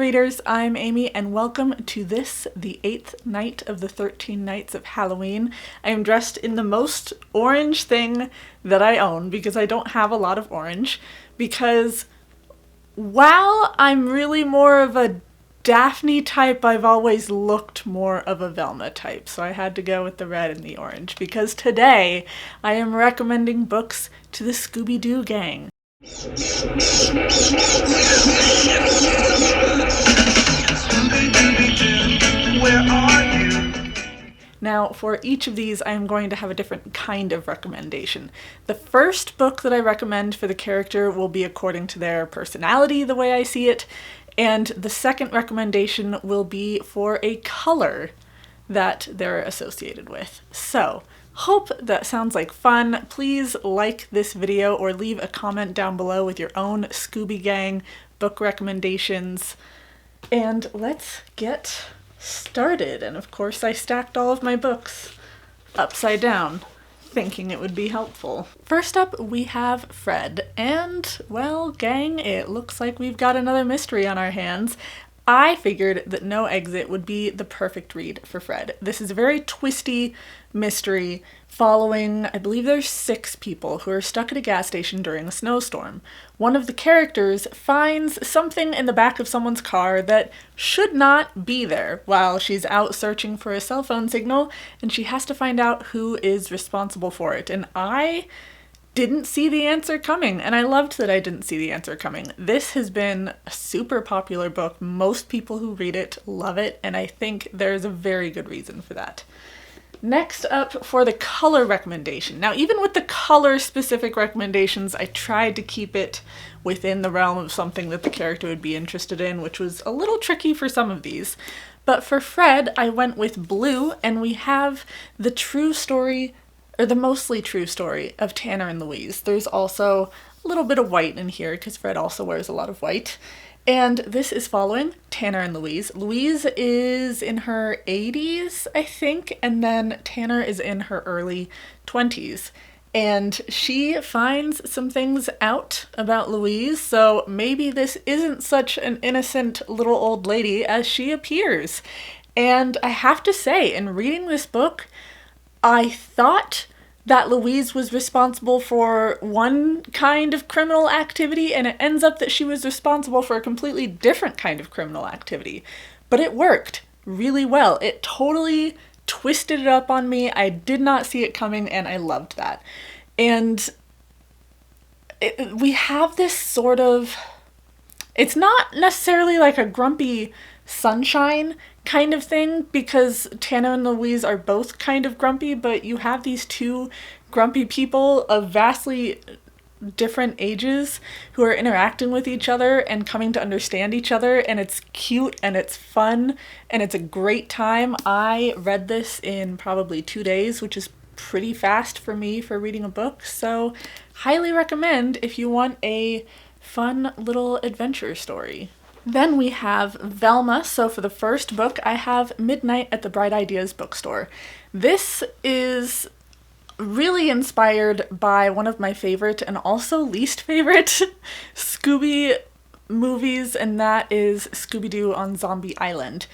readers, I'm Amy and welcome to this, the 8th night of the 13 nights of Halloween. I am dressed in the most orange thing that I own because I don't have a lot of orange, because while I'm really more of a Daphne type, I've always looked more of a Velma type, so I had to go with the red and the orange because today I am recommending books to the Scooby-Doo gang. Where are you? Now, for each of these, I am going to have a different kind of recommendation. The first book that I recommend for the character will be according to their personality, the way I see it, and the second recommendation will be for a color that they're associated with. So, hope that sounds like fun. Please like this video or leave a comment down below with your own Scooby Gang book recommendations. And let's get started. And of course I stacked all of my books upside down, thinking it would be helpful. First up we have Fred, and well, gang, it looks like we've got another mystery on our hands. I figured that No Exit would be the perfect read for Fred. This is a very twisty mystery following, I believe there's 6 people who are stuck at a gas station during a snowstorm. One of the characters finds something in the back of someone's car that should not be there while she's out searching for a cell phone signal, and she has to find out who is responsible for it. And I didn't see the answer coming, and I loved that I didn't see the answer coming. This has been a super popular book. Most people who read it love it, and I think there's a very good reason for that. Next up for the color recommendation. Now, even with the color-specific recommendations, I tried to keep it within the realm of something that the character would be interested in, which was a little tricky for some of these. But for Fred, I went with blue, and we have the true story, or the mostly true story, of Tanner and Louise. There's also a little bit of white in here, because Fred also wears a lot of white. And this is following Tanner and Louise. Louise is in her 80s, I think, and then Tanner is in her early 20s. And she finds some things out about Louise, so maybe this isn't such an innocent little old lady as she appears. And I have to say, in reading this book, I thought that Louise was responsible for one kind of criminal activity, and it ends up that she was responsible for a completely different kind of criminal activity. But it worked really well. It totally twisted it up on me. I did not see it coming, and I loved that. And we have this sort of, it's not necessarily like a grumpy sunshine kind of thing, because Tanner and Louise are both kind of grumpy, but you have these two grumpy people of vastly different ages who are interacting with each other and coming to understand each other, and it's cute and it's fun and it's a great time. I read this in probably 2 days, which is pretty fast for me for reading a book, so highly recommend if you want a fun little adventure story. Then we have Velma. So for the first book, I have Midnight at the Bright Ideas Bookstore. This is really inspired by one of my favorite and also least favorite Scooby movies, and that is Scooby-Doo on Zombie Island.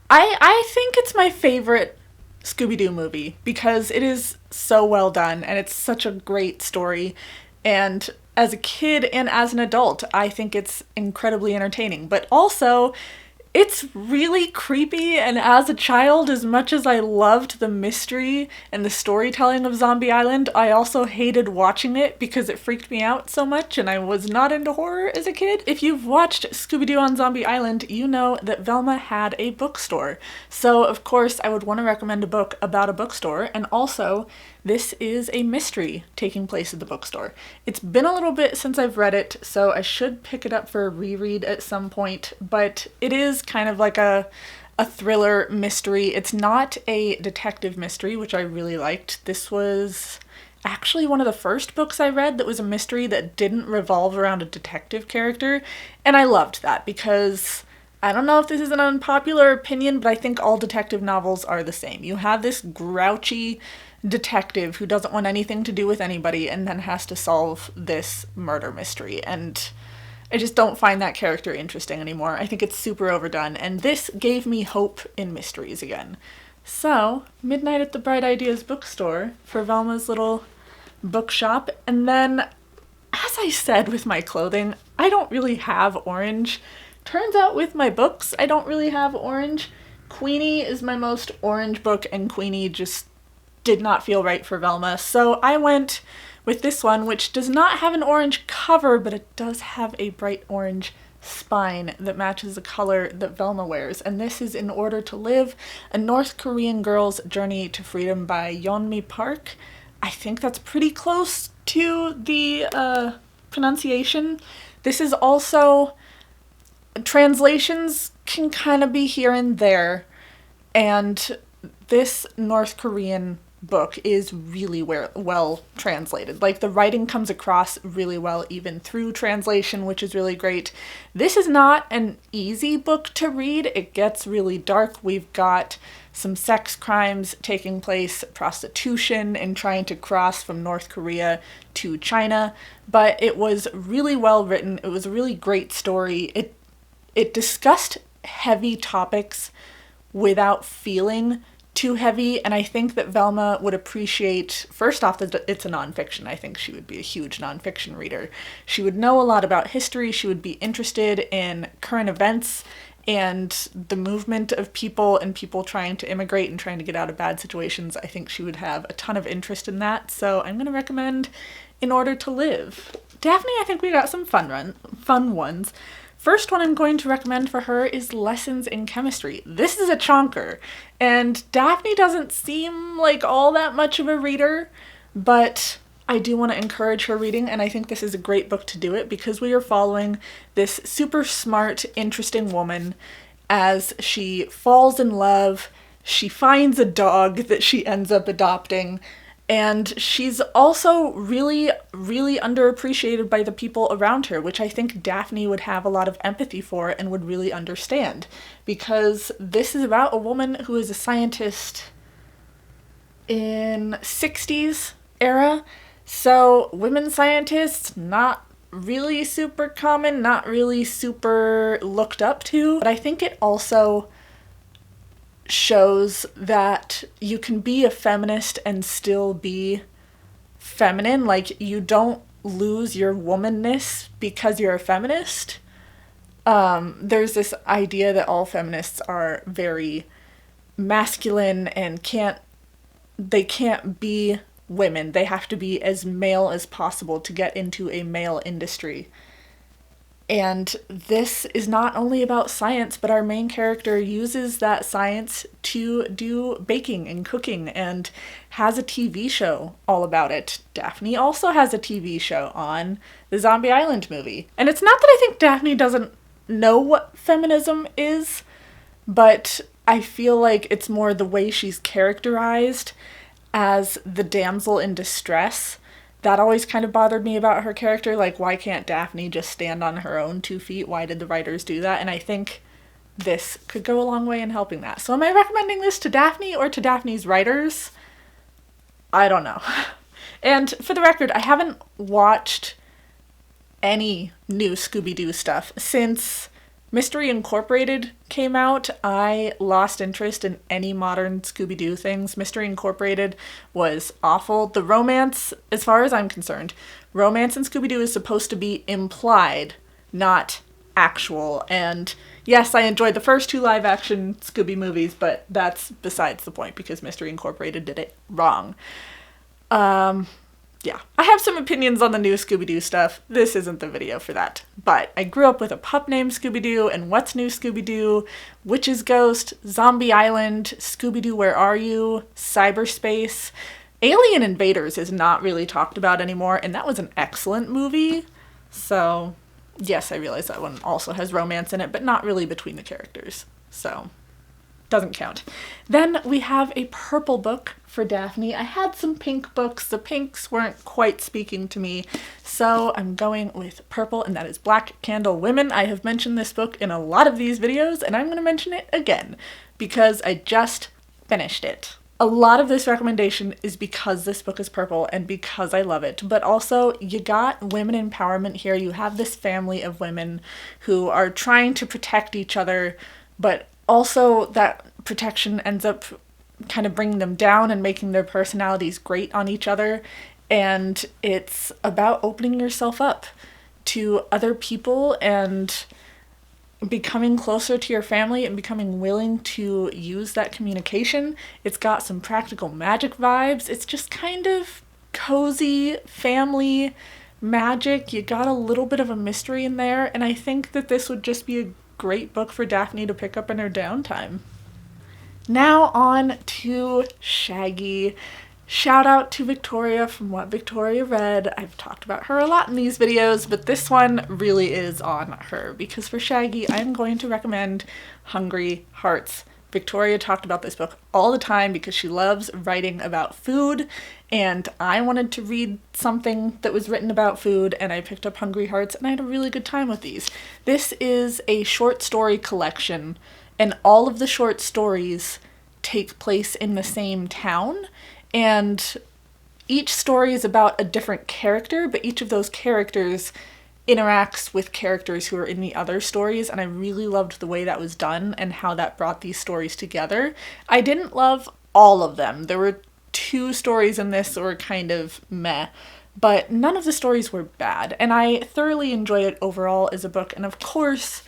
I think it's my favorite Scooby-Doo movie because it is so well done and it's such a great story, and as a kid and as an adult, I think it's incredibly entertaining, but also it's really creepy, and as a child, as much as I loved the mystery and the storytelling of Zombie Island, I also hated watching it because it freaked me out so much, and I was not into horror as a kid. If you've watched Scooby-Doo on Zombie Island, you know that Velma had a bookstore. So, of course, I would want to recommend a book about a bookstore, and also, this is a mystery taking place at the bookstore. It's been a little bit since I've read it, so I should pick it up for a reread at some point, but it is kind of like a thriller mystery. It's not a detective mystery, which I really liked. This was actually one of the first books I read that was a mystery that didn't revolve around a detective character, and I loved that because I don't know if this is an unpopular opinion, but I think all detective novels are the same. You have this grouchy detective who doesn't want anything to do with anybody and then has to solve this murder mystery, and I just don't find that character interesting anymore. I think it's super overdone, and this gave me hope in mysteries again. So, Midnight at the Bright Ideas bookstore for Velma's little bookshop. And then, as I said with my clothing, I don't really have orange. Turns out with my books, I don't really have orange. Queenie is my most orange book, and Queenie just did not feel right for Velma. So I went with this one, which does not have an orange cover, but it does have a bright orange spine that matches the color that Velma wears. And this is In Order to Live, a North Korean girl's journey to freedom by Yeonmi Park. I think that's pretty close to the pronunciation. This is also, translations can kind of be here and there, and this North Korean book is really well translated. Like, the writing comes across really well even through translation, which is really great. This is not an easy book to read. It gets really dark. We've got some sex crimes taking place, prostitution, and trying to cross from North Korea to China, but it was really well written. It was a really great story. It discussed heavy topics without feeling too heavy, and I think that Velma would appreciate, first off, that it's a nonfiction. I think she would be a huge nonfiction reader. She would know a lot about history, she would be interested in current events and the movement of people and people trying to immigrate and trying to get out of bad situations. I think she would have a ton of interest in that, so I'm going to recommend In Order to Live. Daphne, I think we got some fun ones. First one I'm going to recommend for her is Lessons in Chemistry. This is a chonker, and Daphne doesn't seem like all that much of a reader, but I do want to encourage her reading, and I think this is a great book to do it because we are following this super smart, interesting woman as she falls in love. She finds a dog that she ends up adopting, and she's also really, really underappreciated by the people around her, which I think Daphne would have a lot of empathy for and would really understand, because this is about a woman who is a scientist in 60s era. So women scientists, not really super common, not really super looked up to, but I think it also shows that you can be a feminist and still be feminine. Like, you don't lose your womanness because you're a feminist. There's this idea that all feminists are very masculine and they can't be women. They have to be as male as possible to get into a male industry. And this is not only about science, but our main character uses that science to do baking and cooking and has a TV show all about it. Daphne also has a TV show on the Zombie Island movie. And it's not that I think Daphne doesn't know what feminism is, but I feel like it's more the way she's characterized as the damsel in distress. That always kind of bothered me about her character. Like, why can't Daphne just stand on her own 2 feet? Why did the writers do that? And I think this could go a long way in helping that. So am I recommending this to Daphne or to Daphne's writers? I don't know. And for the record, I haven't watched any new Scooby-Doo stuff since Mystery Incorporated came out. I lost interest in any modern Scooby-Doo things. Mystery Incorporated was awful. The romance, as far as I'm concerned, romance in Scooby-Doo is supposed to be implied, not actual. And yes, I enjoyed the first 2 live-action Scooby movies, but that's besides the point because Mystery Incorporated did it wrong. Yeah, I have some opinions on the new Scooby-Doo stuff. This isn't the video for that. But I grew up with a pup named Scooby-Doo, and What's New Scooby-Doo, Witch's Ghost, Zombie Island, Scooby-Doo Where Are You, Cyberspace. Alien Invaders is not really talked about anymore, and that was an excellent movie. So, yes, I realize that one also has romance in it, but not really between the characters. So, doesn't count. Then we have a purple book for Daphne. I had some pink books. The pinks weren't quite speaking to me, so I'm going with purple, and that is Black Candle Women. I have mentioned this book in a lot of these videos, and I'm going to mention it again because I just finished it. a lot of this recommendation is because this book is purple and because I love it, but also you got women empowerment here. You have this family of women who are trying to protect each other, but also that protection ends up kind of bringing them down and making their personalities grate on each other. And it's about opening yourself up to other people and becoming closer to your family and becoming willing to use that communication. It's got some practical magic vibes. It's just kind of cozy family magic. You got a little bit of a mystery in there, and I think that this would just be a great book for Daphne to pick up in her downtime. Now on to Shaggy. Shout out to Victoria from What Victoria Read. I've talked about her a lot in these videos, but this one really is on her, because for Shaggy, I'm going to recommend Hungry Hearts. Victoria talked about this book all the time because she loves writing about food, and I wanted to read something that was written about food, and I picked up Hungry Hearts, and I had a really good time with these. This is a short story collection, and all of the short stories take place in the same town, and each story is about a different character, but each of those characters interacts with characters who are in the other stories, and I really loved the way that was done and how that brought these stories together. I didn't love all of them. There were 2 stories in this that were kind of meh, but none of the stories were bad, and I thoroughly enjoyed it overall as a book. And of course,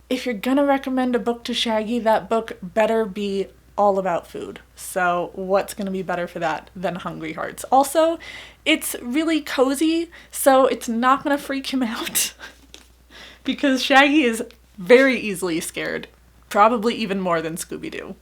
if you're gonna recommend a book to Shaggy, that book better be all about food. So what's going to be better for that than Hungry Hearts? Also, it's really cozy, so it's not going to freak him out because Shaggy is very easily scared, probably even more than Scooby-Doo.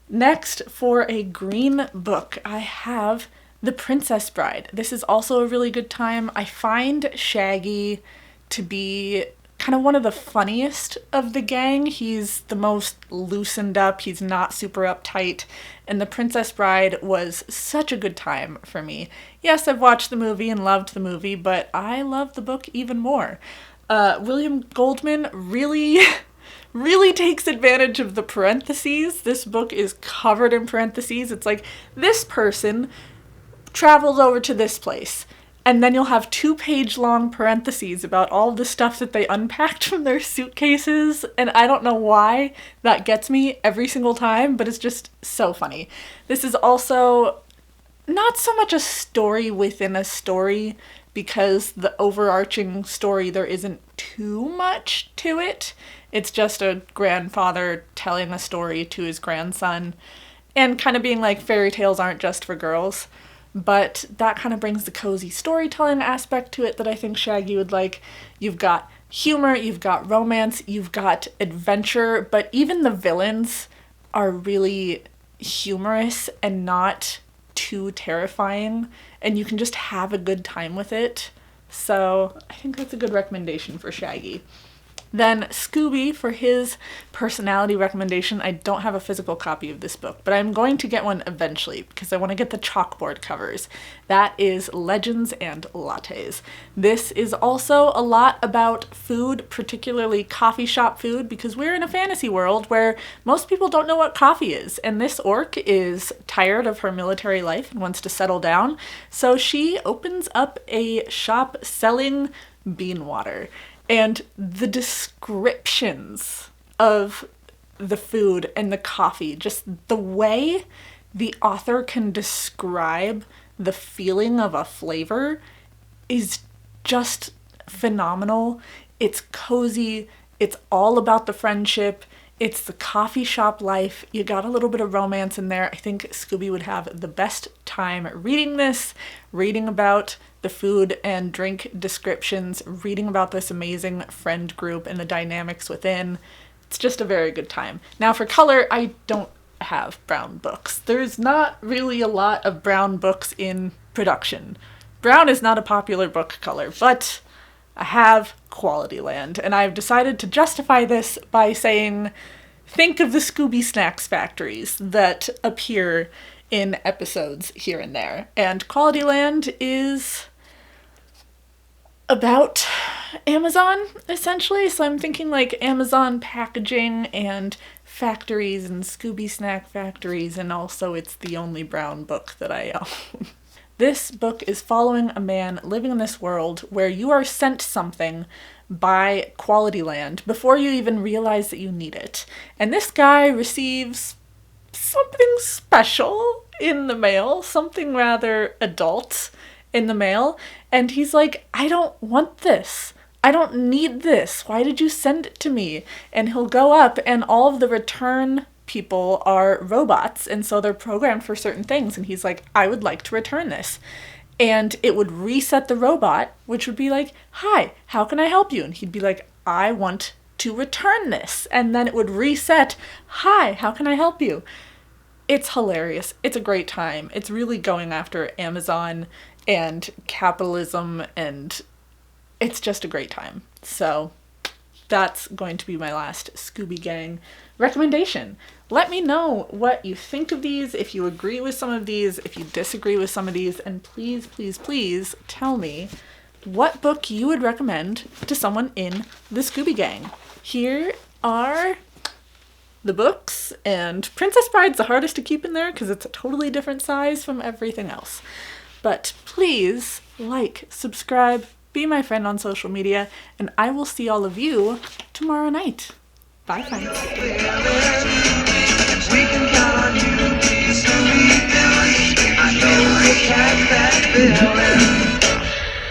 Next, for a green book, I have The Princess Bride. This is also a really good time. I find Shaggy to be kind of one of the funniest of the gang. He's the most loosened up. He's not super uptight. And The Princess Bride was such a good time for me. Yes, I've watched the movie and loved the movie, but I love the book even more. William Goldman really takes advantage of the parentheses. This book is covered in parentheses. It's like, this person traveled over to this place. And then you'll have 2-page-long parentheses about all the stuff that they unpacked from their suitcases. And I don't know why that gets me every single time, but it's just so funny. This is also not so much a story within a story, because the overarching story, there isn't too much to it. It's just a grandfather telling a story to his grandson and kind of being like, fairy tales aren't just for girls. But that kind of brings the cozy storytelling aspect to it that I think Shaggy would like. You've got humor, you've got romance, you've got adventure, but even the villains are really humorous and not too terrifying, and you can just have a good time with it. So I think that's a good recommendation for Shaggy. Then Scooby, for his personality recommendation, I don't have a physical copy of this book, but I'm going to get one eventually because I want to get the chalkboard covers. That is Legends and Lattes. This is also a lot about food, particularly coffee shop food, because we're in a fantasy world where most people don't know what coffee is, and this orc is tired of her military life and wants to settle down, so she opens up a shop selling bean water. And the descriptions of the food and the coffee, just the way the author can describe the feeling of a flavor is just phenomenal. It's cozy. It's all about the friendship. It's the coffee shop life. You got a little bit of romance in there. I think Scooby would have the best time reading this, reading about the food and drink descriptions, reading about this amazing friend group and the dynamics within. It's just a very good time. Now for color, I don't have brown books. There's not really a lot of brown books in production. Brown is not a popular book color, but I have Quality Land, and I've decided to justify this by saying, think of the Scooby Snacks factories that appear in episodes here and there. And Quality Land is about Amazon, essentially. So I'm thinking like Amazon packaging and factories and Scooby snack factories, and also it's the only brown book that I own. This book is following a man living in this world where you are sent something by Quality Land before you even realize that you need it. And this guy receives something special in the mail, something rather adult in the mail, and he's like, I don't want this. I don't need this. Why did you send it to me? And he'll go up, and all of the return people are robots, and so they're programmed for certain things, and he's like, I would like to return this. And it would reset the robot, which would be like, hi, how can I help you? And he'd be like, I want to return this. And then it would reset, hi, how can I help you? It's hilarious. It's a great time. It's really going after Amazon and capitalism, and it's just a great time. So that's going to be my last Scooby Gang recommendation. Let me know what you think of these, if you agree with some of these, if you disagree with some of these, and please, please, please tell me what book you would recommend to someone in the Scooby Gang. Here are the books, and Princess Bride's the hardest to keep in there because it's a totally different size from everything else. But please like, subscribe, be my friend on social media, and I will see all of you tomorrow night. Bye, friends. We can count on you, Scooby. I know the cat that